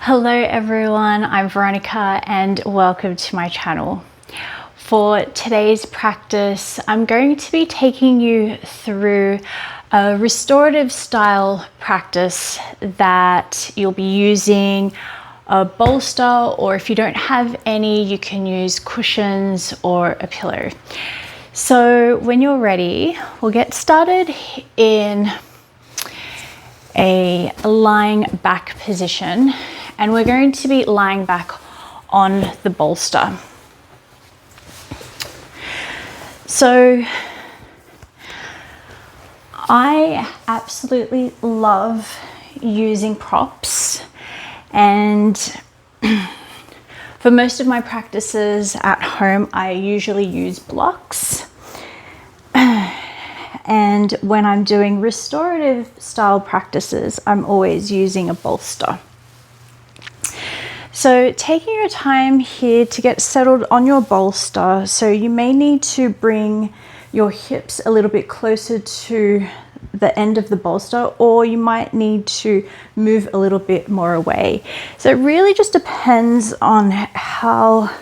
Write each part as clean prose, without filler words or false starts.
Hello everyone, I'm Veronica and welcome to my channel. For today's practice, I'm going to be taking you through a restorative style practice that you'll be using a bolster, or if you don't have any, you can use cushions or a pillow. So when you're ready, we'll get started in a lying back position, and we're going to be lying back on the bolster. So I absolutely love using props, and for most of my practices at home I usually use blocks, and when I'm doing restorative style practices I'm always using a bolster. So taking your time here to get settled on your bolster, so you may need to bring your hips a little bit closer to the end of the bolster, or you might need to move a little bit more away. So it really just depends on how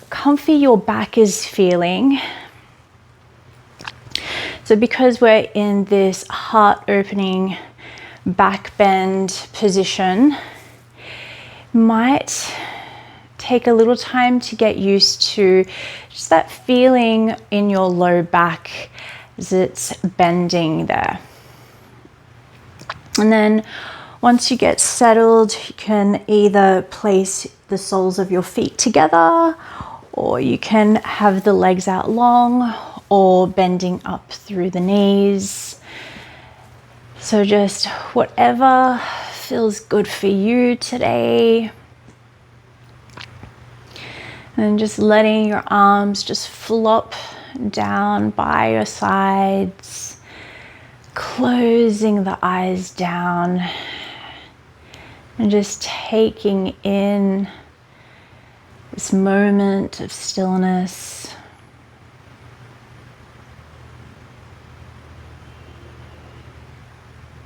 comfy your back is feeling. So because we're in this heart opening back bend position, might take a little time to get used to just that feeling in your low back as it's bending there. And then once you get settled, you can either place the soles of your feet together, or you can have the legs out long or bending up through the knees. So just whatever feels good for you today. And just letting your arms just flop down by your sides, closing the eyes down, and just taking in this moment of stillness.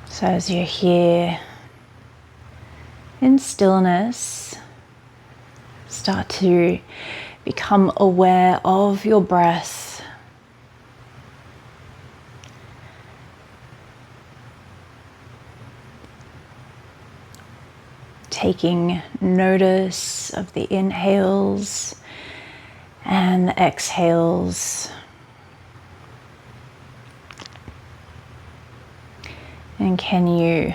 So as you're here in stillness, start to become aware of your breath. Taking notice of the inhales and the exhales. And can you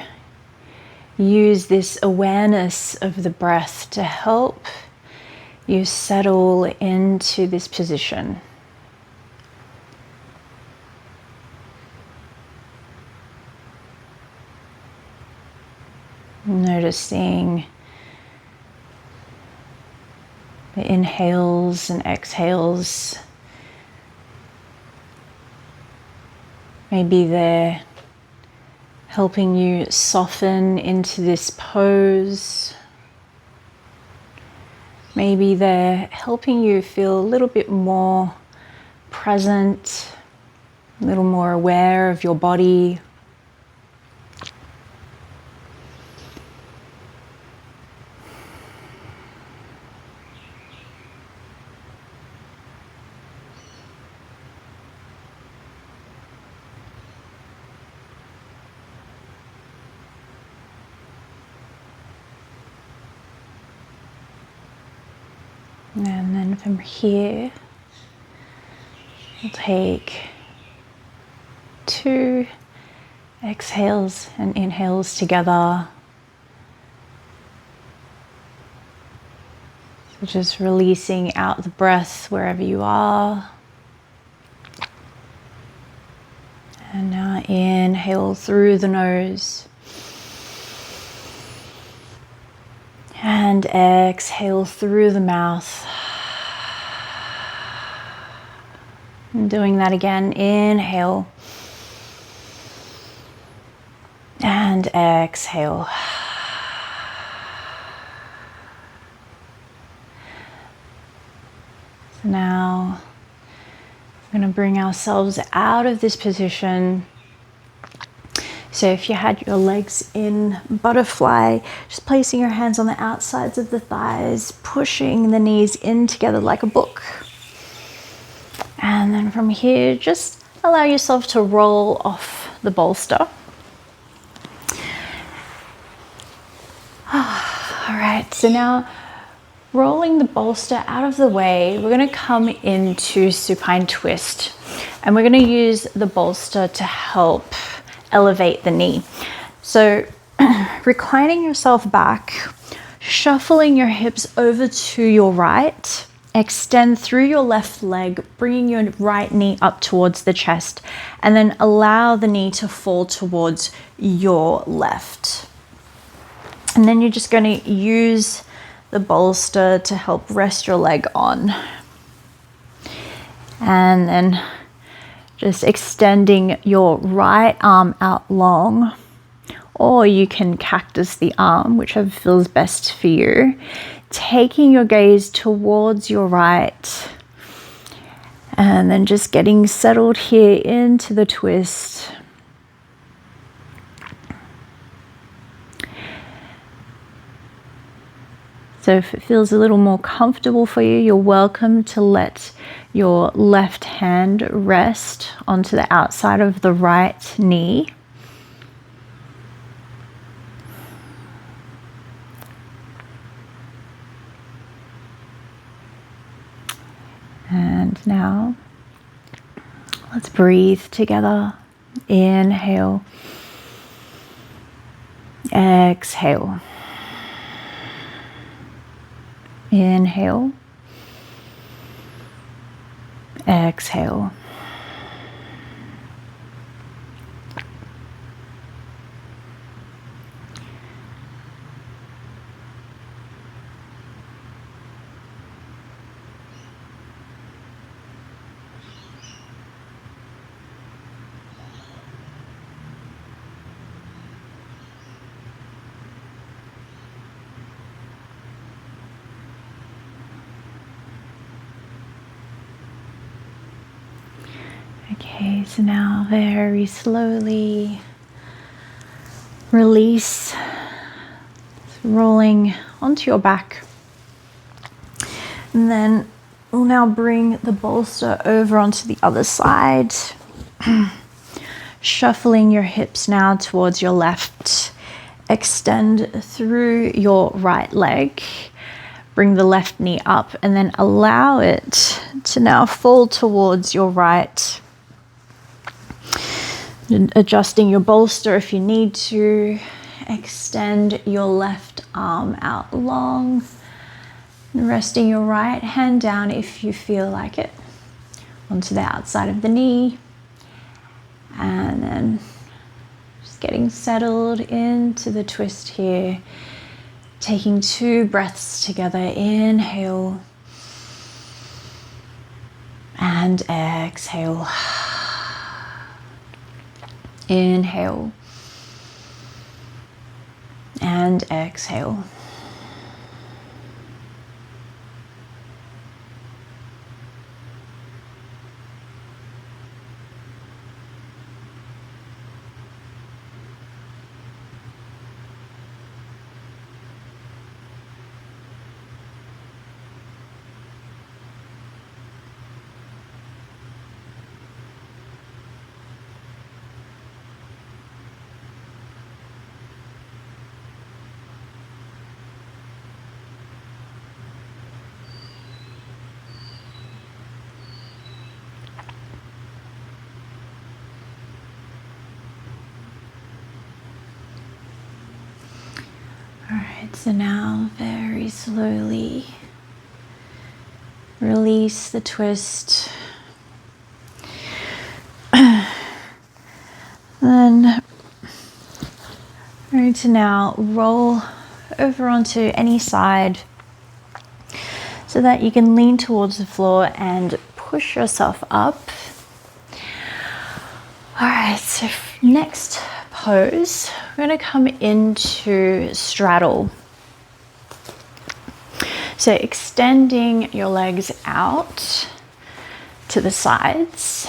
use this awareness of the breath to help you settle into this position? Noticing the inhales and exhales. Maybe they're helping you soften into this pose. Maybe they're helping you feel a little bit more present, a little more aware of your body. And then from here, we'll take 2 exhales and inhales together. So just releasing out the breath wherever you are. And now inhale through the nose. And exhale through the mouth. And doing that again, inhale. And exhale. So now we're going to bring ourselves out of this position. So if you had your legs in butterfly, just placing your hands on the outsides of the thighs, pushing the knees in together like a book. And then from here, just allow yourself to roll off the bolster. All right, so now rolling the bolster out of the way, we're going to come into supine twist, and we're going to use the bolster to help elevate the knee. So reclining yourself back, shuffling your hips over to your right, extend through your left leg, bringing your right knee up towards the chest, and then allow the knee to fall towards your left. And then you're just going to use the bolster to help rest your leg on. And then just extending your right arm out long, or you can cactus the arm, whichever feels best for you. Taking your gaze towards your right, and then just getting settled here into the twist. So if it feels a little more comfortable for you, you're welcome to let your left hand rest onto the outside of the right knee. And now let's breathe together. Inhale, exhale. Inhale, exhale. Okay, so now very slowly release, rolling onto your back. And then we'll now bring the bolster over onto the other side, shuffling your hips now towards your left. Extend through your right leg. Bring the left knee up and then allow it to now fall towards your right. Adjusting your bolster if you need to. Extend your left arm out long. Resting your right hand down if you feel like it, onto the outside of the knee. And then just getting settled into the twist here. Taking 2 breaths together. Inhale and exhale. Inhale and exhale. Alright, so now very slowly release the twist. Then we're going to now roll over onto any side so that you can lean towards the floor and push yourself up. Alright, so next pose, we're going to come into straddle. So extending your legs out to the sides.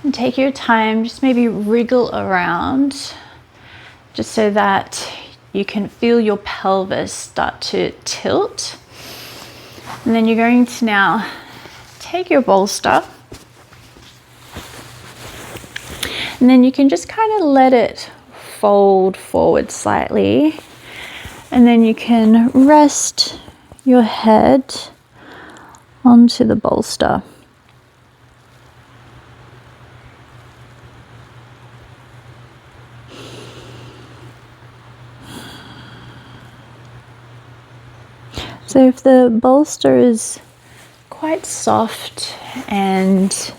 And take your time, just maybe wriggle around, just so that you can feel your pelvis start to tilt. And then you're going to now take your bolster, and then you can just kind of let it fold forward slightly, and then you can rest your head onto the bolster. So if the bolster is quite soft and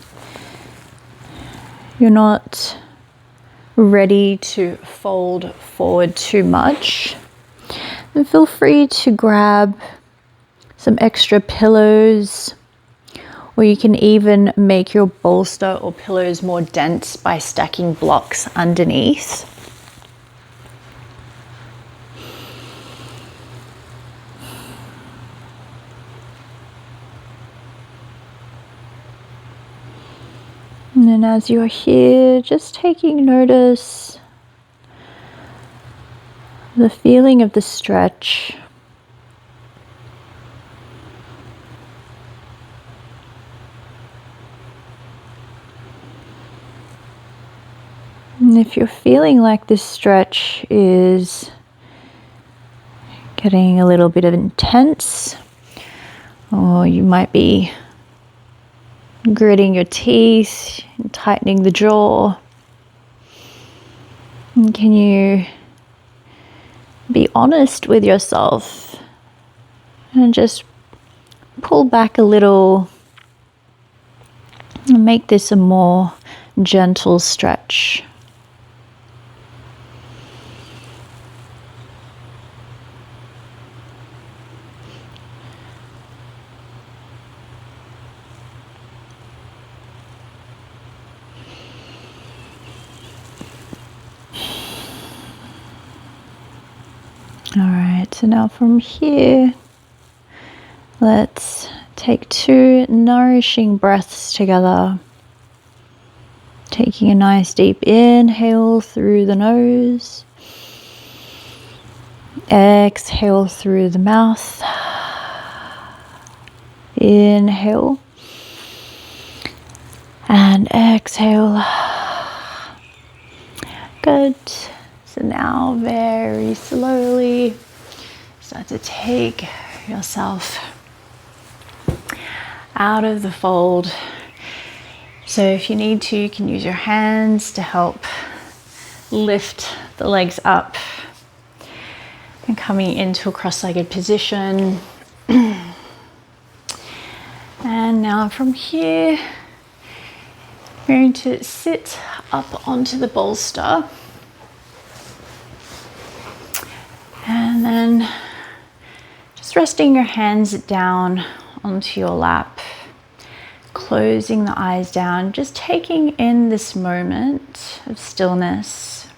you're not ready to fold forward too much, then feel free to grab some extra pillows, or you can even make your bolster or pillows more dense by stacking blocks underneath. And then as you're here, just taking notice the feeling of the stretch. And if you're feeling like this stretch is getting a little bit of intense, or you might be gritting your teeth and tightening the jaw, and can you be honest with yourself and just pull back a little and make this a more gentle stretch. All right, so now from here, let's take 2 nourishing breaths together. Taking a nice deep inhale through the nose. Exhale through the mouth. Inhale. And exhale. Good. So now very slowly start to take yourself out of the fold. So if you need to, you can use your hands to help lift the legs up and coming into a cross-legged position. And now from here, we're going to sit up onto the bolster. And then just resting your hands down onto your lap, closing the eyes down, just taking in this moment of stillness.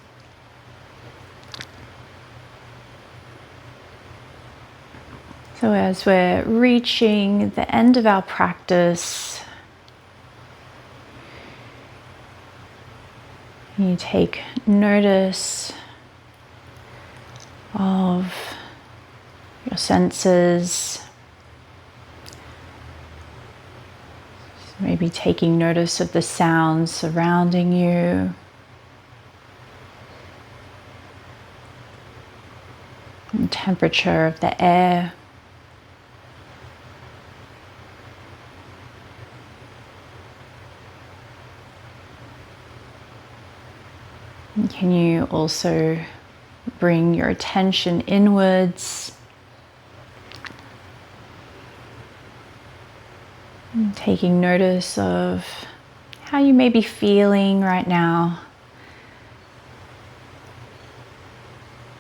So as we're reaching the end of our practice, you take notice of your senses. Maybe taking notice of the sounds surrounding you. And temperature of the air. And can you also bring your attention inwards, and taking notice of how you may be feeling right now.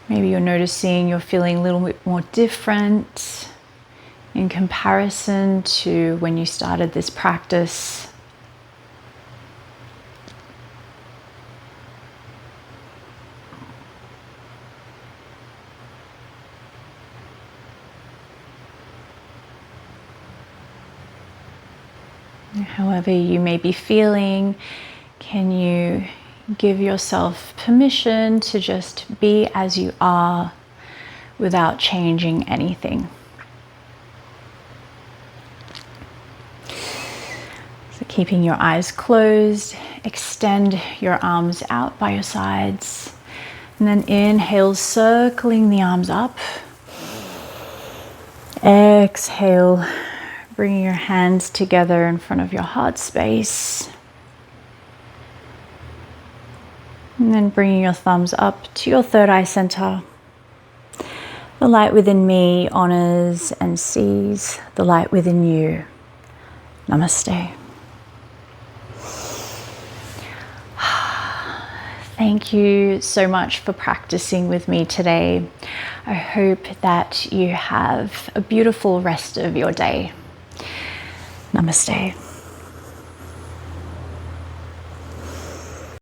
Maybe you're noticing you're feeling a little bit more different in comparison to when you started this practice. However you may be feeling, Can you give yourself permission to just be as you are without changing anything? So keeping your eyes closed, extend your arms out by your sides, and then inhale, circling the arms up. Exhale, bringing your hands together in front of your heart space. And then bringing your thumbs up to your third eye center. The light within me honors and sees the light within you. Namaste. Thank you so much for practicing with me today. I hope that you have a beautiful rest of your day. Namaste.